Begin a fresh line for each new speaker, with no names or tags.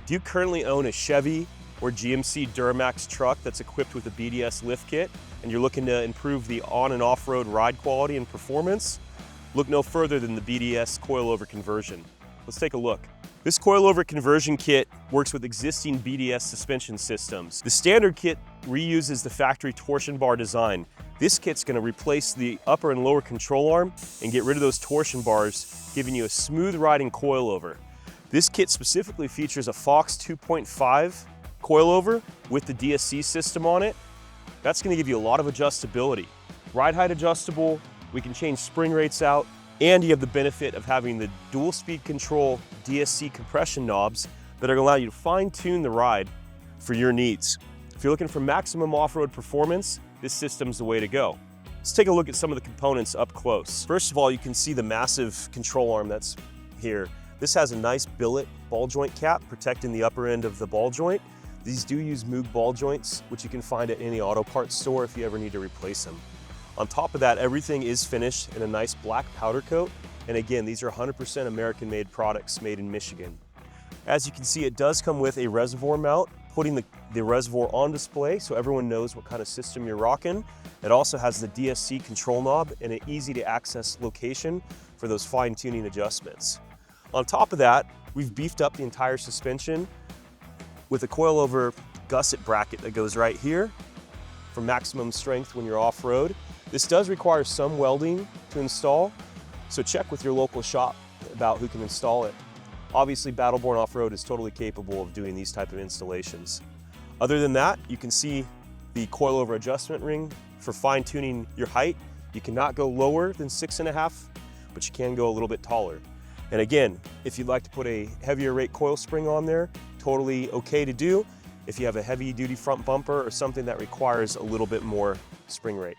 Do you currently own a Chevy or GMC Duramax truck that's equipped with a BDS lift kit and you're looking to improve the on and off-road ride quality and performance? Look no further than the BDS Coilover conversion. Let's take a look. This Coilover conversion kit works with existing BDS suspension systems. The standard kit reuses the factory torsion bar design. This kit's going to replace the upper and lower control arm and get rid of those torsion bars, giving you a smooth riding coilover. This kit specifically features a Fox 2.5 coilover with the DSC system on it. That's going to give you a lot of adjustability. Ride height adjustable, we can change spring rates out, and you have the benefit of having the dual speed control DSC compression knobs that are going to allow you to fine tune the ride for your needs. If you're looking for maximum off-road performance, this system's the way to go. Let's take a look at some of the components up close. First of all, you can see the massive control arm that's here. This has a nice billet ball joint cap protecting the upper end of the ball joint. These do use Moog ball joints, which you can find at any auto parts store if you ever need to replace them. On top of that, everything is finished in a nice black powder coat. And again, these are 100% American-made products made in Michigan. As you can see, it does come with a reservoir mount, putting the reservoir on display so everyone knows what kind of system you're rocking. It also has the DSC control knob and an easy to access location for those fine-tuning adjustments. On top of that, we've beefed up the entire suspension with a coilover gusset bracket that goes right here for maximum strength when you're off-road. This does require some welding to install, so check with your local shop about who can install it. Obviously, Battleborn Off-Road is totally capable of doing these type of installations. Other than that, you can see the coilover adjustment ring for fine-tuning your height. You cannot go lower than 6.5, but you can go a little bit taller. And again, if you'd like to put a heavier rate coil spring on there, totally okay to do if you have a heavy duty front bumper or something that requires a little bit more spring rate.